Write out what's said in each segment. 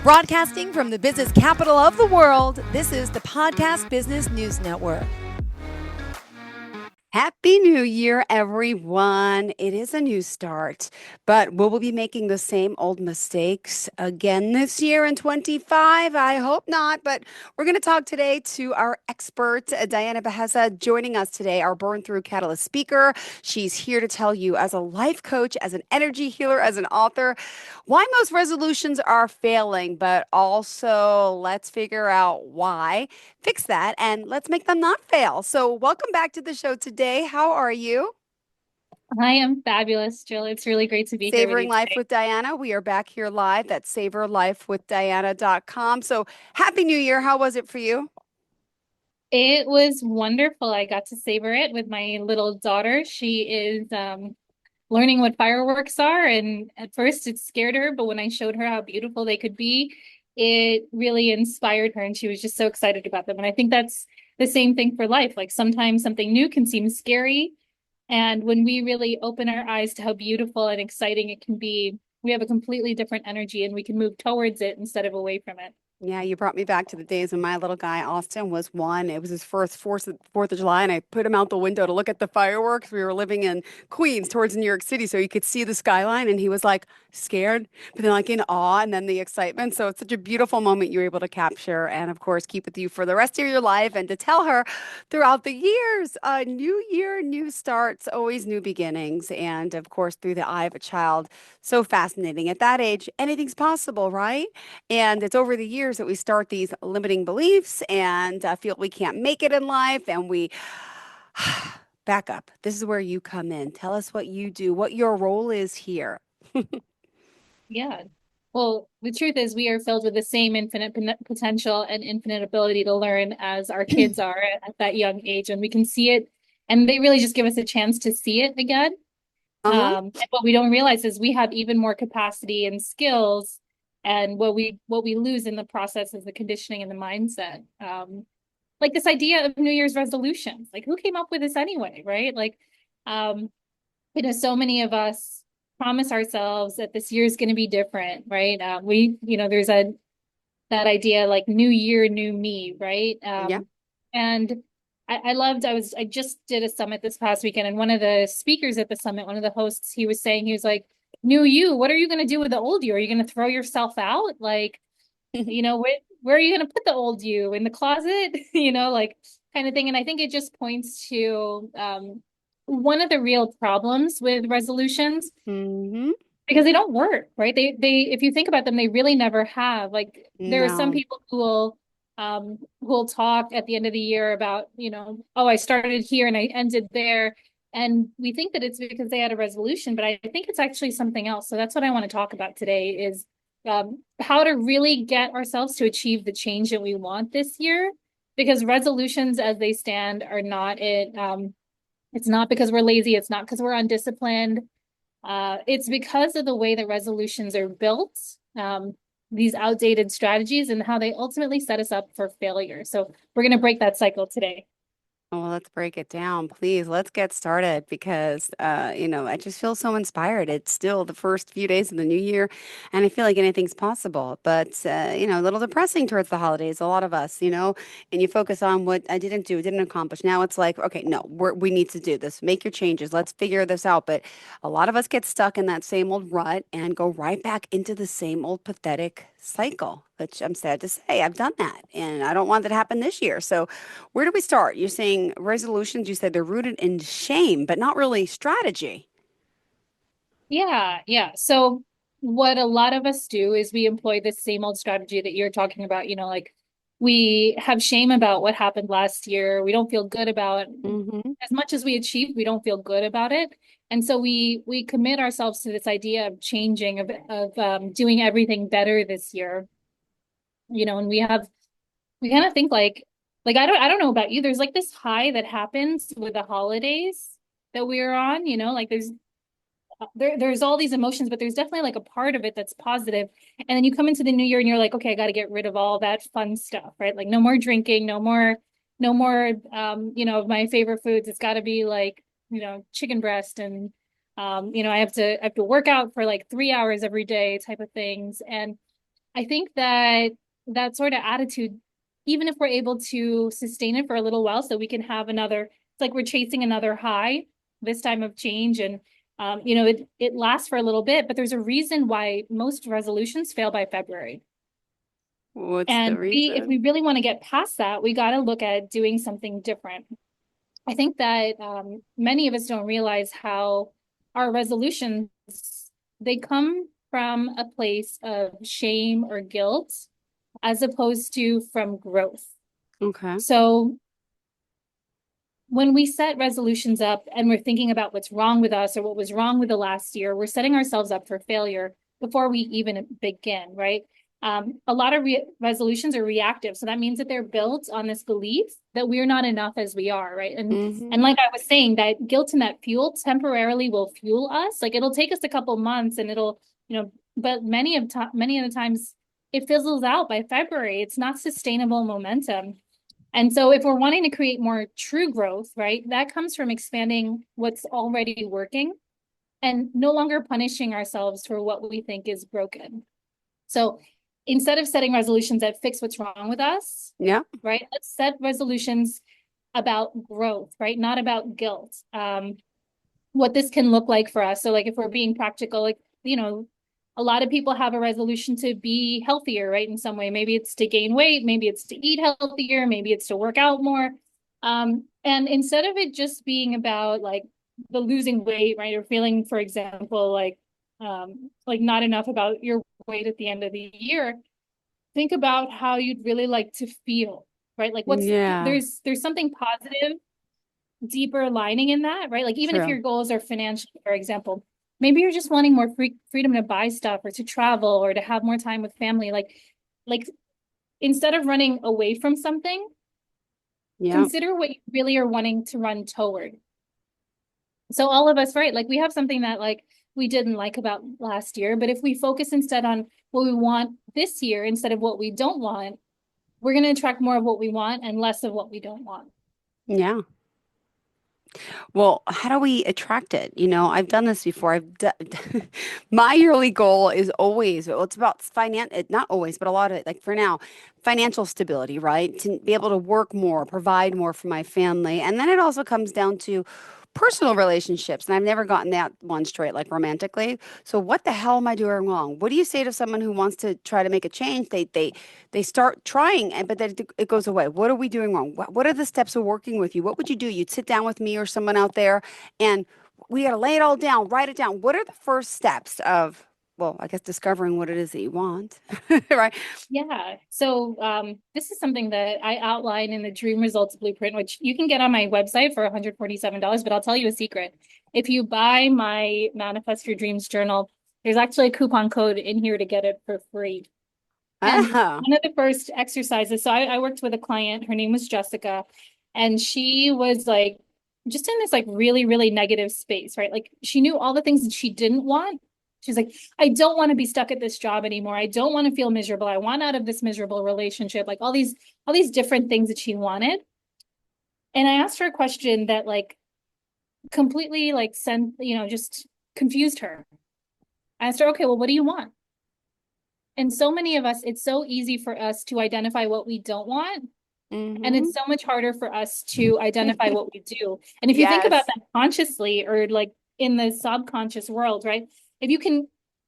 Broadcasting from the business capital of the world, this is the Podcast Business News Network. Happy New Year, everyone. It is a new start, but will we be making the same old mistakes again this year in 25? I hope not, but we're going to talk today to our expert, Diana Bejasa, joining us today, our Burn Through Catalyst speaker. She's here to tell you, as a life coach, as an energy healer, as an author, why most resolutions are failing, but also let's figure out why, fix that, and let's make them not fail. So, welcome back to the show today. How are you? I am fabulous, Jill. It's really great to be here with Savoring you Life today. with Diana. We are back here live at savorlifewithdiana.com. So, Happy New Year. How was it for you? It was wonderful. I got to savor it with my little daughter. She is learning what fireworks are, and at first it scared her, but when I showed her how beautiful they could be, it really inspired her, and she was just so excited about them. And I think that's the same thing for life. Like sometimes something new can seem scary, and when we really open our eyes to how beautiful and exciting it can be, we have a completely different energy and we can move towards it instead of away from it. Yeah, you brought me back to the days when my little guy Austin was one. It was his first Fourth of July, and I put him out the window to look at the fireworks. We were living in Queens, towards New York City, so you could see the skyline, and he was like scared, but then like in awe, and then the excitement. So it's such a beautiful moment you were able to capture, and of course keep with you for the rest of your life, and to tell her throughout the years, a new year, new starts, always new beginnings, and of course through the eye of a child. So fascinating. At that age, anything's possible, right? And it's over the years that we start these limiting beliefs and feel we can't make it in life. And we back up. This is where you come in. Tell us what you do, what your role is here. Yeah. Well, the truth is, we are filled with the same infinite potential and infinite ability to learn as our kids are at that young age. And we can see it, and they really just give us a chance to see it again. Uh-huh. And what we don't realize is we have even more capacity and skills, and what we lose in the process is the conditioning and the mindset. Like this idea of New Year's resolutions. Like who came up with this anyway, right? Like, um, so many of us promise ourselves that this year is going to be different, right? There's that idea like new year, new me, right? Yeah. And I just did a summit this past weekend, and one of the speakers at the summit, one of the hosts, he was saying, he was like, new you, what are you going to do with the old you? Are you going to throw yourself out? Like, where are you going to put the old you, in the closet? Like kind of thing. And I think it just points to one of the real problems with resolutions, Hmm. because they don't work, right? They if you think about them, they really never have. Like there are some No. people who will talk at the end of the year about, oh, I started here and I ended there. And we think that it's because they had a resolution, but I think it's actually something else. So that's what I want to talk about today is how to really get ourselves to achieve the change that we want this year. Because resolutions as they stand are not it. It's not because we're lazy. It's not because we're undisciplined. It's because of the way that resolutions are built, these outdated strategies, and how they ultimately set us up for failure. So we're going to break that cycle today. Well, let's break it down, please. Let's get started because, I just feel so inspired. It's still the first few days of the new year, and I feel like anything's possible. But, a little depressing towards the holidays, a lot of us, and you focus on what I didn't do, didn't accomplish. Now it's like, okay, no, we need to do this. Make your changes. Let's figure this out. But a lot of us get stuck in that same old rut and go right back into the same old pathetic cycle, which I'm sad to say I've done that, and I don't want that to happen this year. So, where do we start? You're saying resolutions, you said they're rooted in shame, but not really strategy. Yeah, yeah. So what a lot of us do is we employ this same old strategy that you're talking about, like we have shame about what happened last year. We don't feel good about Hmm. as much as we achieved, we don't feel good about it. And so we commit ourselves to this idea of changing, of doing everything better this year. And we kind of think like I don't know about you. There's like this high that happens with the holidays that we're on, like there's all these emotions, but there's definitely like a part of it that's positive. And then you come into the new year and you're like, okay, I got to get rid of all that fun stuff, right? Like no more drinking, no more of my favorite foods. It's got to be like, chicken breast, and I have to work out for like 3 hours every day type of things. And I think that that sort of attitude, even if we're able to sustain it for a little while, so we can have another, it's like we're chasing another high this time of change. And, it lasts for a little bit, but there's a reason why most resolutions fail by February. What's the And if we reason? really want to get past that, we got to look at doing something different. I think that many of us don't realize how our resolutions, they come from a place of shame or guilt as opposed to from growth. Okay. So when we set resolutions up and we're thinking about what's wrong with us or what was wrong with the last year, we're setting ourselves up for failure before we even begin, right? A lot of resolutions are reactive. So that means that they're built on this belief that we're not enough as we are, right? And Mm-hmm. like I was saying, that guilt and that fuel temporarily will fuel us. Like it'll take us a couple months and but many of the times it fizzles out by February. It's not sustainable momentum. And so if we're wanting to create more true growth, right, that comes from expanding what's already working and no longer punishing ourselves for what we think is broken. So instead of setting resolutions that fix what's wrong with us, Yeah. right, let's set resolutions about growth, right, not about guilt. What this can look like for us. So like if we're being practical, like, a lot of people have a resolution to be healthier, right? In some way, maybe it's to gain weight, maybe it's to eat healthier, maybe it's to work out more. And instead of it just being about like the losing weight, right? Or feeling, for example, like not enough about your weight at the end of the year, think about how you'd really like to feel, right? Like Yeah. there's something positive deeper lining in that, right? Like even if True. your goals are financial, for example, maybe you're just wanting more freedom to buy stuff or to travel or to have more time with family. Like instead of running away from something, Yeah. consider what you really are wanting to run toward. So all of us, right? Like we have something that like we didn't like about last year, but if we focus instead on what we want this year instead of what we don't want, we're going to attract more of what we want and less of what we don't want. Yeah. Well, how do we attract it? I've done this before. My yearly goal is always, well, it's about not always, but a lot of it, like for now, financial stability, right? To be able to work more, provide more for my family. And then it also comes down to personal relationships. And I've never gotten that one straight, like romantically. So what the hell am I doing wrong? What do you say to someone who wants to try to make a change? They start trying, but then it goes away. What are we doing wrong? What are the steps of working with you? What would you do? You'd sit down with me or someone out there, and we got to lay it all down, write it down. What are the first steps of, well, I guess discovering what it is that you want, right? Yeah. So this is something that I outline in the Dream Results Blueprint, which you can get on my website for $147. But I'll tell you a secret. If you buy my Manifest Your Dreams journal, there's actually a coupon code in here to get it for free. And Ah, one of the first exercises, so I worked with a client, her name was Jessica, and she was like just in this like really, really negative space, right? Like she knew all the things that she didn't want. She's like, I don't want to be stuck at this job anymore. I don't want to feel miserable. I want out of this miserable relationship, like all these different things that she wanted. And I asked her a question that like completely like sent, just confused her. I asked her, okay, well, what do you want? And so many of us, it's so easy for us to identify what we don't want. And mm-hmm. it's so much harder for us to identify what we do. And if you think about Yes. that consciously or like in the subconscious world, right? If you can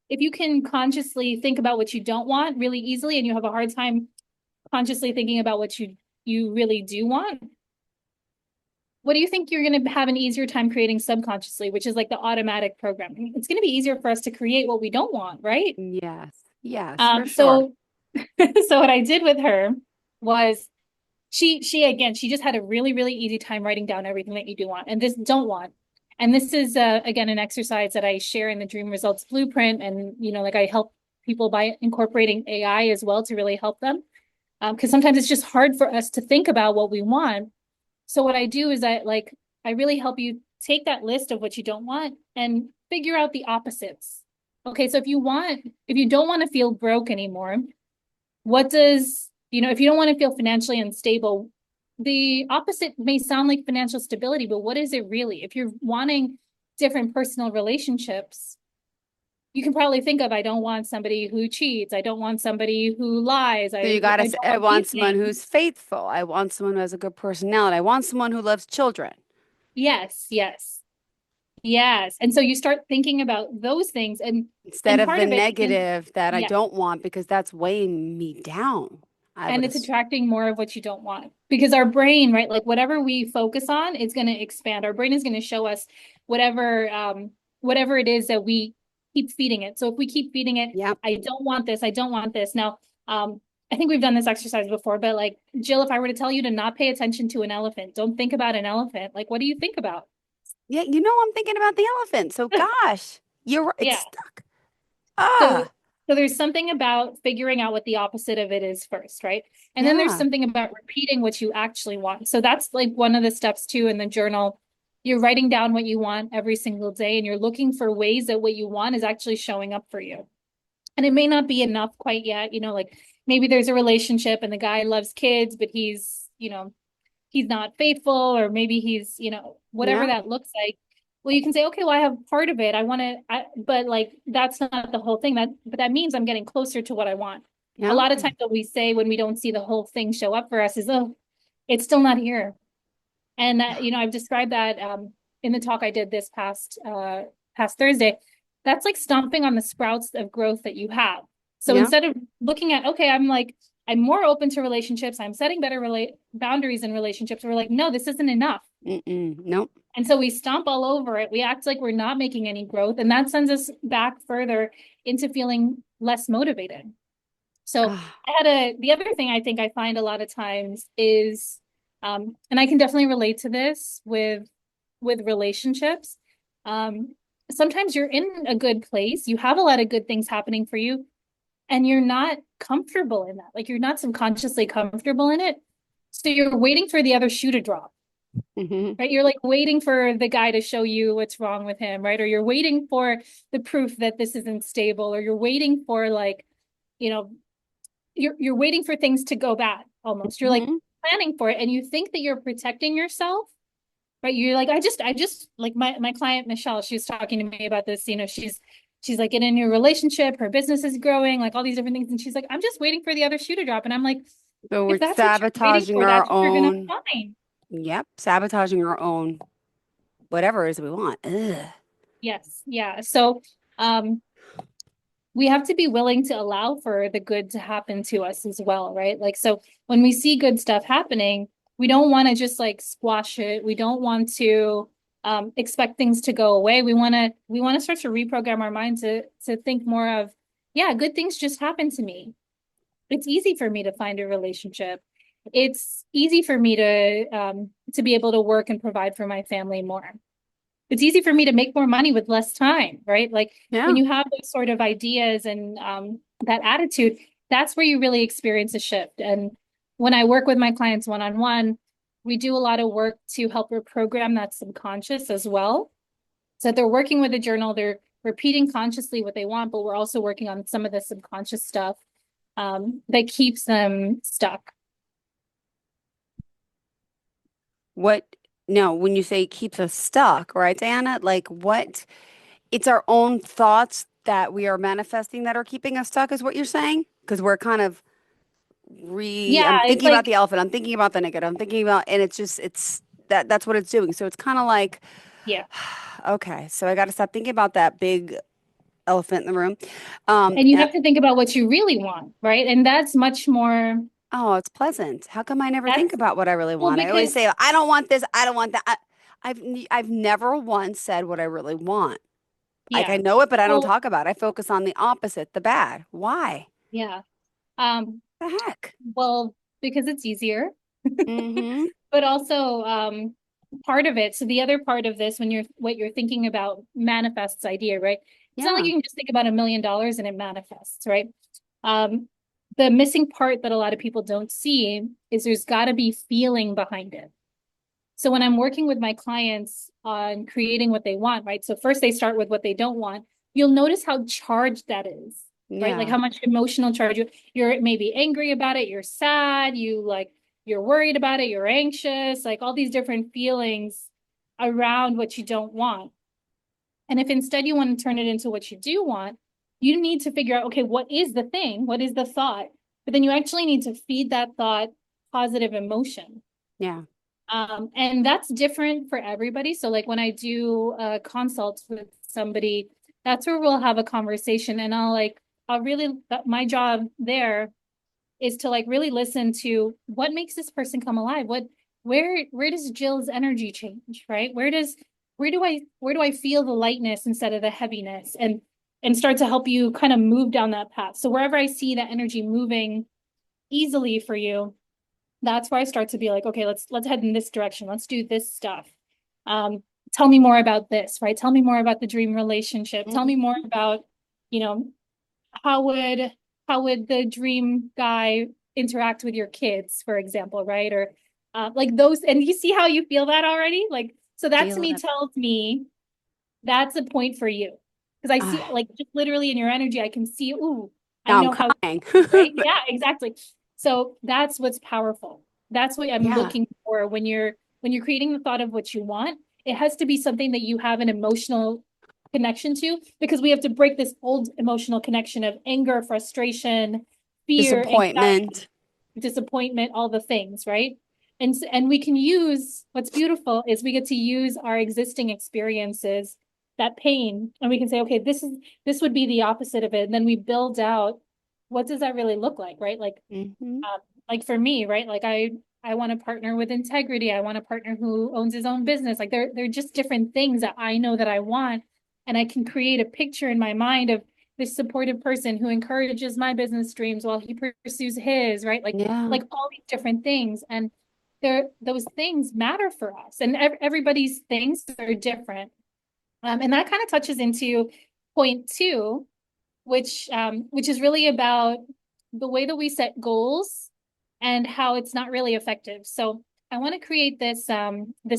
if you can consciously think about what you don't want really easily and you have a hard time consciously thinking about what you really do want, what do you think you're going to have an easier time creating subconsciously, which is like the automatic programming? It's going to be easier for us to create what we don't want, right? Yes. Yes, for Um, sure. so so what I did with her was she again she just had a really really easy time writing down everything that you do want and this don't want, and this is again an exercise that I share in the Dream Results Blueprint, and like I help people by incorporating AI as well to really help them, because sometimes it's just hard for us to think about what we want. So what I do is I really help you take that list of what you don't want and figure out the opposites. Okay, so if you don't want to feel broke anymore, what does, if you don't want to feel financially unstable, the opposite may sound like financial stability, but what is it really? If you're wanting different personal relationships, you can probably think of, I don't want somebody who cheats. I don't want somebody who lies. So you I gotta say, don't I want these want someone things. who's faithful. I want someone who has a good personality. I want someone who loves children Yes, yes, yes. And so you start thinking about those things, instead and of part the of it, because negative that I yeah, don't want because that's weighing me down. I and would it's have. attracting more of what you don't want because our brain, right, like whatever we focus on is going to expand. Our brain is going to show us whatever whatever it is that we keep feeding it. So if we keep feeding it, Yep. I don't want this, I don't want this. Now, I think we've done this exercise before, but like, Jill, if I were to tell you to not pay attention to an elephant, don't think about an elephant, like what do you think about? Yeah, I'm thinking about the elephant. So gosh, it's Yeah. stuck. So, Ah, so there's something about figuring out what the opposite of it is first, right? And then there's yeah. something about repeating what you actually want. So that's like one of the steps too in the journal. You're writing down what you want every single day, and you're looking for ways that what you want is actually showing up for you. And it may not be enough quite yet, like maybe there's a relationship and the guy loves kids, but he's not faithful, or maybe he's, whatever Yeah. that looks like. Well, you can say, okay, well, I have part of it. I want to, but like, that's not the whole thing. But that means I'm getting closer to what I want. A Yeah. lot of times what we say when we don't see the whole thing show up for us is, oh, it's still not here. And I've described that in the talk I did this past Thursday. That's like stomping on the sprouts of growth that you have. So Yeah. instead of looking at, okay, I'm more open to relationships, I'm setting better boundaries in relationships. We're like, no, this isn't enough. Nope. And so we stomp all over it. We act like we're not making any growth, and that sends us back further into feeling less motivated. So Ah, the other thing I think I find a lot of times is, and I can definitely relate to this with relationships. Um, Sometimes you're in a good place, you have a lot of good things happening for you, and you're not comfortable in that. Like you're not subconsciously comfortable in it. So you're waiting for the other shoe to drop, hmm right? You're like waiting for the guy to show you what's wrong with him, right? Or you're waiting for the proof that this isn't stable, or you're waiting for like, you know, you're waiting for things to go bad almost. You're like hmm planning for it, and you think that you're protecting yourself, right? You're like, I just like my client Michelle, she was talking to me about this, she's like in a new relationship, her business is growing, like all these different things. And she's like, I'm just waiting for the other shoe to drop. And I'm like, So we're if that's what you're waiting sabotaging for, our that's what you're gonna own. find. Yep, sabotaging our own whatever it is we want. Ugh. Yes. Yeah. So we have to be willing to allow for the good to happen to us as well, right? Like, so when we see good stuff happening, we don't want to just like squash it. We don't want to expect things to go away. We want to start to reprogram our mind to think more of, yeah, good things just happen to me. It's easy for me to find a relationship. It's easy for me to be able to work and provide for my family more. It's easy for me to make more money with less time, right? Like when Yeah. you have those sort of ideas and that attitude, that's where you really experience a shift. And when I work with my clients one-on-one, we do a lot of work to help reprogram that subconscious as well. So they're working with a journal, they're repeating consciously what they want, but we're also working on some of the subconscious stuff that keeps them stuck. What? No, when you say keeps us stuck, right, Diana? Like what? It's our own thoughts that we are manifesting that are keeping us stuck, is what you're saying? Because we're kind of Yeah, I'm it's thinking about like, the elephant, I'm thinking about the negative, I'm thinking about, and it's that's what it's doing. So it's kind of like, yeah. okay, so I got to stop thinking about that big elephant in the room. And you And have to think about what you really want, right? And that's much more, oh, it's pleasant. How come I never think that's, about what I really well, want? I always because, say, I don't want this, I don't want that. I've never once said what I really want. Like I yeah. know it, but I don't Well, talk about it. I focus on the opposite, the bad. Why? yeah. Um, The heck? well, because it's easier, Mm-hmm. but also part of it. So the other part of this, when what you're thinking about manifests idea, right? It's not like Yeah. you can just think about $1 million and it manifests, right? Um, the missing part that a lot of people don't see is there's got to be feeling behind it. So when I'm working with my clients on creating what they want, right? So first they start with what they don't want. You'll notice how charged that is, right? Like Yeah. how much emotional charge you're maybe angry about it, you're sad, you're worried about it, you're anxious, like all these different feelings around what you don't want. And if instead you want to turn it into what you do want, you need to figure out, okay, what is the thing? What is the thought? But then you actually need to feed that thought positive emotion. Yeah. And that's different for everybody. So like when I do a consult with somebody, that's where we'll have a conversation and I'll really, my job there is to like really listen to what makes this person come alive. Where does Jill's energy change, right? Where do I feel the lightness instead of the heaviness, and start to help you kind of move down that path. So wherever I see that energy moving easily for you, that's where I start to be like, okay, let's head in this direction. Let's do this stuff. Tell me more about this, right? Tell me more about the dream relationship. Tell me more about, you know, how would the dream guy interact with your kids, for example, right? Or like those, and you see how you feel that already? Like, so that to me tells me that's a point for you. Because I see like just literally in your energy, I can see, ooh, I know how, right? Yeah, exactly. So that's what's powerful. That's what I'm looking for when you're creating the thought of what you want. It has to be something that you have an emotional connection to, because we have to break this old emotional connection of anger, frustration, fear, anxiety, disappointment, all the things, right? And we can use, what's beautiful is we get to use our existing experiences, that pain, and we can say, okay, this would be the opposite of it. And then we build out, what does that really look like, right? Like for me, right? Like I want to partner with integrity. I want a partner who owns his own business. Like they're just different things that I know that I want. And I can create a picture in my mind of this supportive person who encourages my business dreams while he pursues his, right? Like all these different things. And those things matter for us. And everybody's things are different. And that kind of touches into point two, which is really about the way that we set goals and how it's not really effective. So I want to create this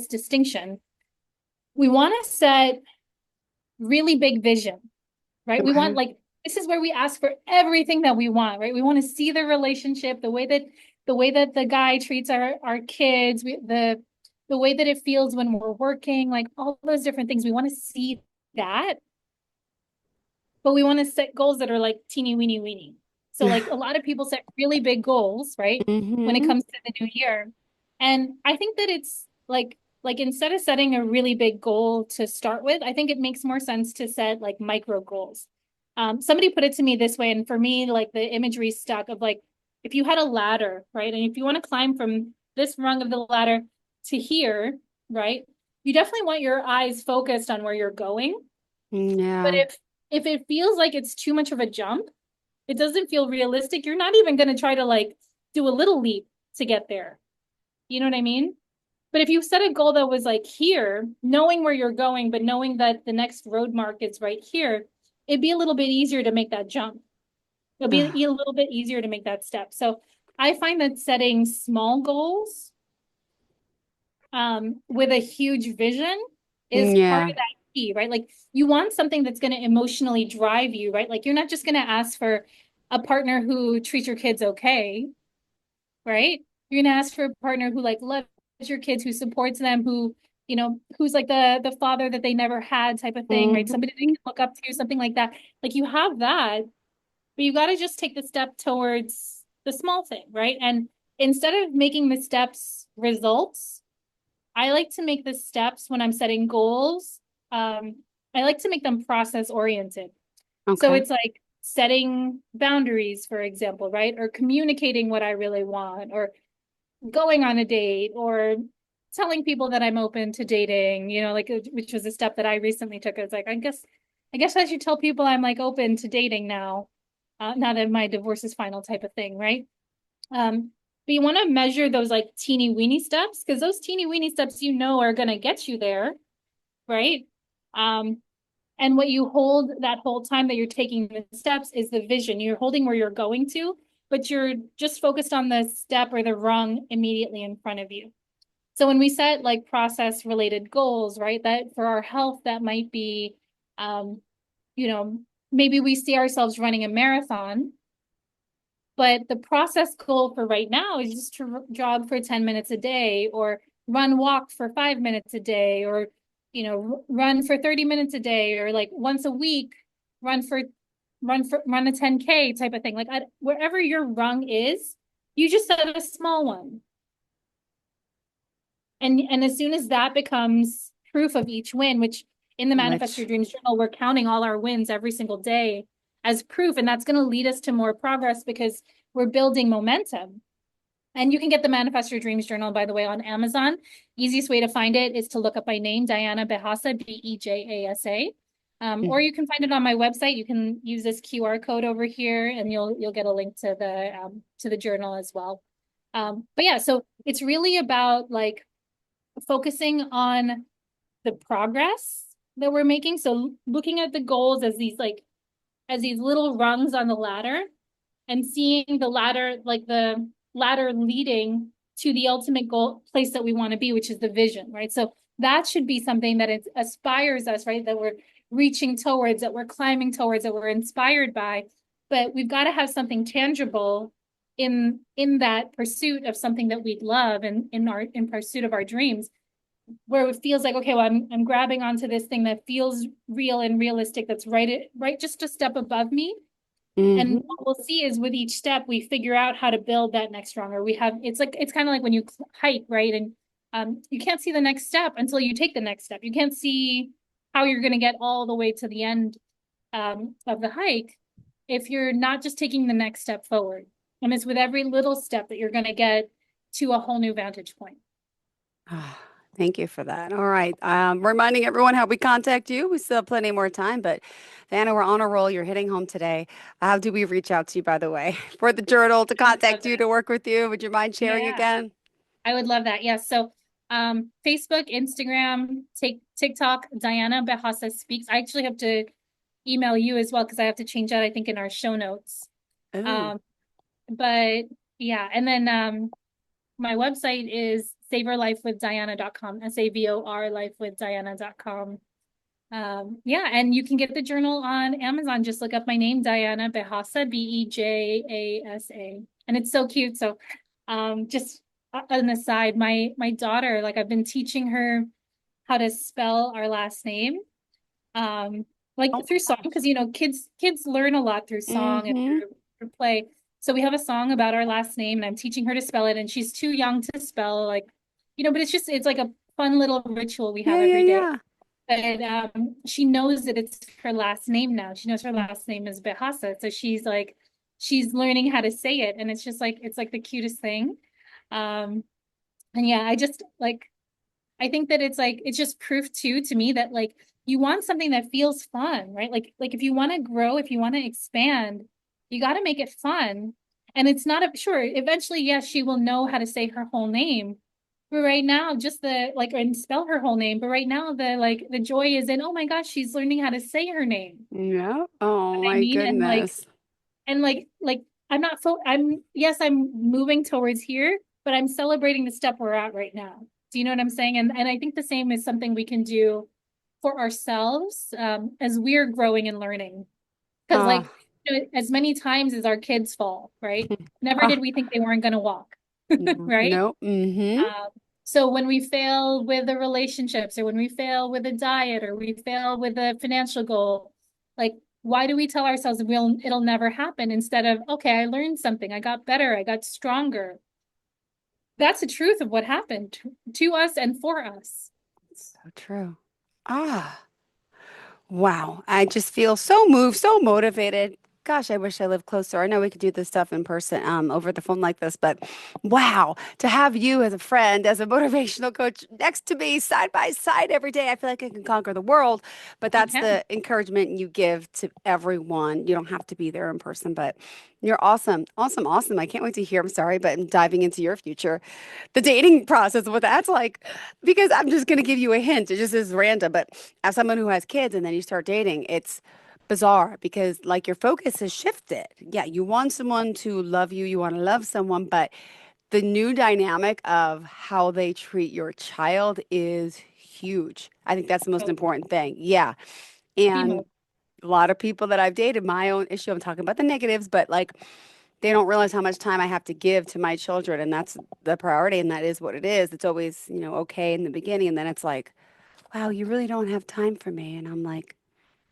distinction. We want to set really big vision, right? We want, like, this is where we ask for everything that we want, right? We want to see the relationship, the way that the guy treats our kids, the way that it feels when we're working, like all those different things. We want to see that, but we want to set goals that are like teeny weeny weeny. So like a lot of people set really big goals, right? When it comes to the new year. And I think that it's like instead of setting a really big goal to start with, I think it makes more sense to set like micro goals. Somebody put it to me this way, and for me, like the imagery stuck of like, if you had a ladder, right? And if you want to climb from this rung of the ladder to here, right? You definitely want your eyes focused on where you're going. But if it feels like it's too much of a jump, it doesn't feel realistic, you're not even going to try to like do a little leap to get there. You know what I mean? But if you set a goal that was like here, knowing where you're going, but knowing that the next road mark is right here, it'd be a little bit easier to make that jump. It'll be a little bit easier to make that step. So I find that setting small goals with a huge vision is part of that key, right? Like you want something that's going to emotionally drive you, right? Like you're not just going to ask for a partner who treats your kids okay, right? You're going to ask for a partner who like loves your kids, who supports them, who, you know, who's like the father that they never had type of thing, right? Somebody they can look up to, something like that. Like you have that, but you got to just take the step towards the small thing, right? And instead of making the steps results, I like to make the steps when I'm setting goals. I like to make them process oriented. So it's like setting boundaries, for example, right? Or communicating what I really want, or going on a date, or telling people that I'm open to dating, you know, like, which was a step that I recently took. I was like, I guess I should tell people I'm like open to dating now, now that my divorce is final type of thing, right? But you want to measure those like teeny weeny steps, because those teeny weeny steps, you know, are going to get you there, right? And what you hold that whole time that you're taking the steps is the vision. You're holding where you're going to, but you're just focused on the step or the rung immediately in front of you. So when we set like process related goals, right, that for our health, that might be, you know, maybe we see ourselves running a marathon, but the process goal for right now is just to jog for 10 minutes a day, or walk for 5 minutes a day, or run for 30 minutes a day, or like once a week, run for run a 10K type of thing. Like wherever your rung is, you just set a small one. And as soon as that becomes proof of each win, which in the Manifest Your Which, Dreams journal, we're counting all our wins every single day as proof. And that's going to lead us to more progress because we're building momentum. And you can get the Manifest Your Dreams journal, by the way, on Amazon. Easiest way to find it is to look up my name, Diana Bejasa, Bejasa. Or you can find it on my website. You can use this QR code over here, and you'll get a link to the journal as well. But yeah, so it's really about like focusing on the progress that we're making. So looking at the goals as these little rungs on the ladder, and seeing the ladder leading to the ultimate goal place that we want to be, which is the vision, right? So that should be something that it aspires us, right? That we're reaching towards, that we're climbing towards, that we're inspired by. But we've got to have something tangible in that pursuit of something that we love, and in pursuit of our dreams, where it feels like, okay, well, I'm grabbing onto this thing that feels real and realistic, that's right just a step above me. And hmm what we'll see is with each step, we figure out how to build that next stronger. It's kind of like when you hike, right? And you can't see the next step until you take the next step. You can't see how you're going to get all the way to the end of the hike if you're not just taking the next step forward. And it's with every little step that you're going to get to a whole new vantage point. Thank you for that. All right. Reminding everyone how we contact you. We still have plenty more time, but Diana, we're on a roll. You're hitting home today. How do we reach out to you, by the way, for the journal to I would love contact you, that. to work with you? Would you mind sharing Yeah, again? I would love that. Yes. So Facebook, Instagram, TikTok, Diana Bejasa Speaks. I actually have to email you as well because I have to change that, I think, in our show notes. Oh, Um, but yeah, and then my website is savorlifewithdiana.com, SAVOR lifewithdiana.com. Yeah, and you can get the journal on Amazon. Just look up my name, Diana Bejasa, Bejasa. And it's so cute. So just an aside, my daughter, like I've been teaching her how to spell our last name. Like oh through my song, gosh. because kids learn a lot through song and Mm-hmm. through play. So we have a song about our last name, and I'm teaching her to spell it, and she's too young to spell, like, but it's like a fun little ritual we have Yeah, yeah, every day. yeah. But she knows that it's her last name now. She knows her last name is Bejasa. So she's learning how to say it. And it's like the cutest thing. And yeah, I think that it's just proof too to me that like you want something that feels fun, right? Like if you want to grow, if you want to expand, you got to make it fun. And it's not sure, eventually, yes, she will know how to say her whole name. But right now, just and spell her whole name. But right now, the joy is in, oh my gosh, she's learning how to say her name. Yeah. What Oh I my mean, goodness. I'm moving towards here, but I'm celebrating the step we're at right now. Do you know what I'm saying? And I think the same is something we can do for ourselves, as we're growing and learning. Because Ah, as many times as our kids fall, right? Never ah, did we think they weren't going to walk, right? no. Mm-hmm. Um, so when we fail with the relationships, or when we fail with a diet, or we fail with a financial goal, like why do we tell ourselves it'll never happen, instead of, okay, I learned something, I got better, I got stronger. That's the truth of what happened to us and for us. So true. Ah. Wow. I just feel so moved, so motivated. Gosh, I wish I lived closer. I know we could do this stuff in person, over the phone like this, but wow, to have you as a friend, as a motivational coach next to me, side by side every day, I feel like I can conquer the world. But You that's can. the encouragement you give to everyone. You don't have to be there in person, but you're awesome. Awesome. Awesome. I can't wait to hear. I'm sorry, but I'm diving into your future, the dating process, what that's like, because I'm just going to give you a hint. It just is random, but as someone who has kids and then you start dating, it's bizarre because like your focus has shifted. Yeah, you want someone to love you, you want to love someone, but the new dynamic of how they treat your child is huge. I think that's the most So important thing. Yeah. the And most a lot of people that I've dated, my own issue, I'm talking about the negatives, but like they don't realize how much time I have to give to my children, and that's the priority, and that is what it is. It's always, okay in the beginning, and then it's like, wow, you really don't have time for me. And I'm like,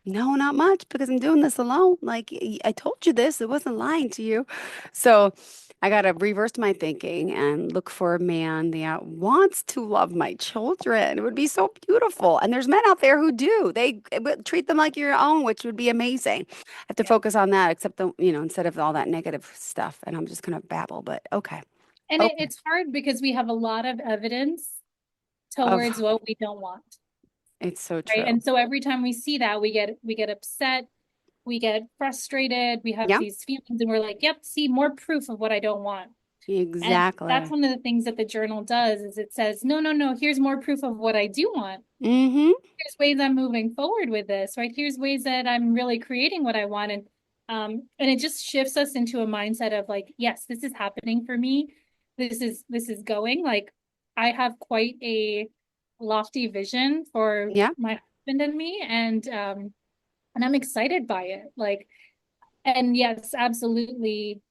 no, not much because I'm doing this alone. Like I told you this, it wasn't lying to you. So I got to reverse my thinking and look for a man that wants to love my children. It would be so beautiful. And there's men out there who do. They would treat them like your own, which would be amazing. I have to focus on that, except instead of all that negative stuff. And I'm just gonna babble, but okay. And Oh, it's hard because we have a lot of evidence towards of what we don't want, it's so right? true. And so every time we see that, we get upset, we get frustrated, we have Yeah, these feelings, and we're like, "Yep, see more proof of what I don't want." And that's exactly. one of the things that the journal does is it says, "No, no, no, here's more proof of what I do want. Mm-hmm. Here's ways I'm moving forward with this, right? Here's ways that I'm really creating what I want." And it just shifts us into a mindset of like, yes, this is happening for me. This is going. Like I have quite a lofty vision for Yeah. my husband and me, and I'm excited by it. Like, and yes, absolutely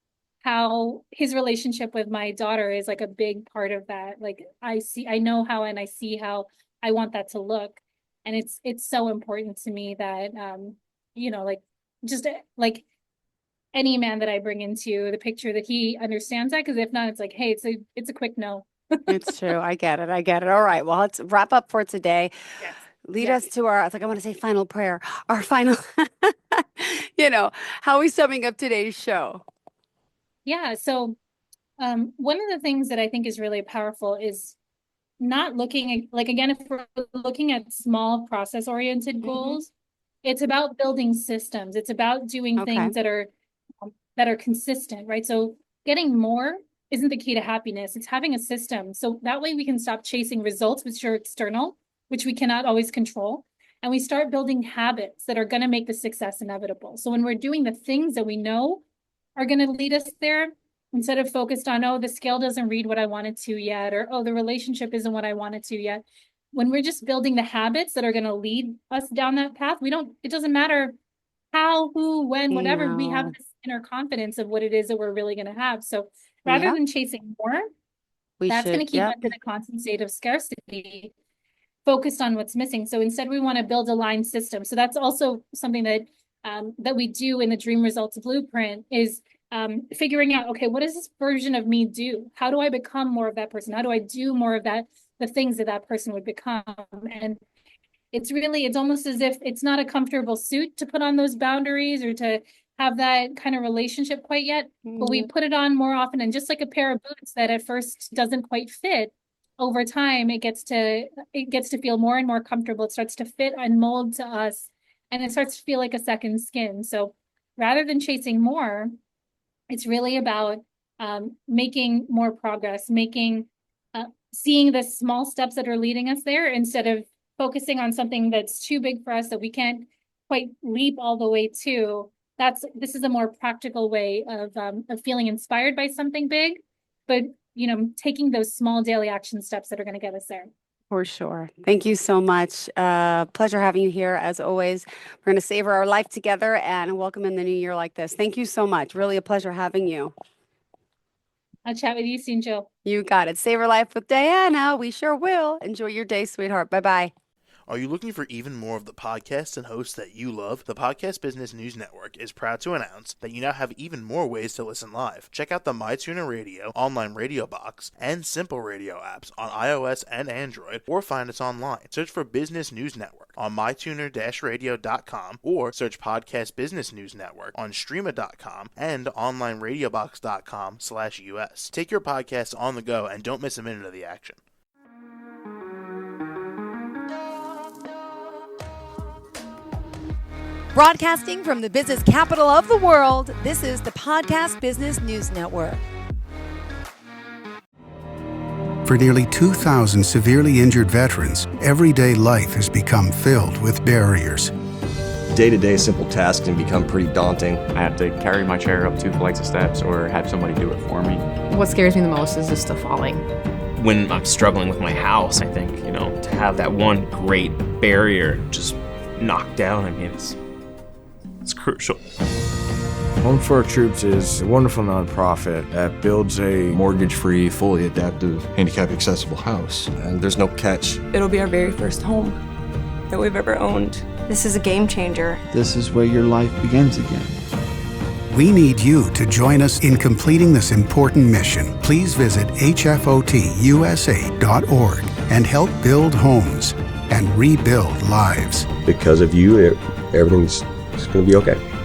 how his relationship with my daughter is like a big part of that. Like I know how, and I see how I want that to look. And it's so important to me that, like just like any man that I bring into the picture that he understands that. Cause if not, it's like, hey, it's a quick no. It's true. I get it. I get it. All right. Well, let's wrap up for today. Yes. Lead Yes. us to our, it's like I want to say final prayer, our final, how are we summing up today's show? Yeah. So one of the things that I think is really powerful is not looking at, like, again, if we're looking at small process oriented Hmm. goals, it's about building systems. It's about doing Okay. things that are consistent, right? So getting more isn't the key to happiness. It's having a system. So that way we can stop chasing results which are external, which we cannot always control. And we start building habits that are going to make the success inevitable. So when we're doing the things that we know are going to lead us there, instead of focused on, oh, the scale doesn't read what I wanted to yet, or, oh, the relationship isn't what I wanted to yet. When we're just building the habits that are going to lead us down that path, it doesn't matter how, who, when, You whatever, we have know, this inner confidence of what it is that we're really going to have. So rather yep, than chasing more, we that's going should. to keep us Yep. in a constant state of scarcity, focused on what's missing. So instead, we want to build a line system. So that's also something that we do in the Dream Results Blueprint is figuring out, okay, what does this version of me do? How do I become more of that person? How do I do more of the things that person would become? And it's almost as if it's not a comfortable suit to put on those boundaries or to have that kind of relationship quite yet, but we Mhm. put it on more often. And just like a pair of boots that at first doesn't quite fit, over time it gets to feel more and more comfortable. It starts to fit and mold to us, and it starts to feel like a second skin. So rather than chasing more, it's really about making more progress, seeing the small steps that are leading us there instead of focusing on something that's too big for us that we can't quite leap all the way to. This is a more practical way of feeling inspired by something big, but taking those small daily action steps that are going to get us there. For sure. Thank you so much. Pleasure having you here as always. We're going to savor our life together and welcome in the new year like this. Thank you so much. Really a pleasure having you. I'll chat with you soon, Jill. You got it. Savor life with Diana. We sure will. Enjoy your day, sweetheart. Bye bye. Are you looking for even more of the podcasts and hosts that you love? The Podcast Business News Network is proud to announce that you now have even more ways to listen live. Check out the MyTuner Radio, online radio box, and Simple Radio apps on iOS and Android, or find us online. Search for Business News Network on mytuner-radio.com or search Podcast Business News Network on streama.com and onlineradiobox.com/US. Take your podcast on the go and don't miss a minute of the action. Broadcasting from the business capital of the world, this is the Podcast Business News Network. For nearly 2,000 severely injured veterans, everyday life has become filled with barriers. Day-to-day simple tasks can become pretty daunting. I have to carry my chair up 2 flights of steps or have somebody do it for me. What scares me the most is just the falling. When I'm struggling with my house, I think, to have that one great barrier just knocked down, it's crucial. Home for Our Troops is a wonderful nonprofit that builds a mortgage-free, fully adaptive, handicap-accessible house. And there's no catch. It'll be our very first home. that we've ever owned. This is a game changer. This is where your life begins again. We need you to join us in completing this important mission. Please visit hfotusa.org and help build homes and rebuild lives. Because of you, everything's going to be okay.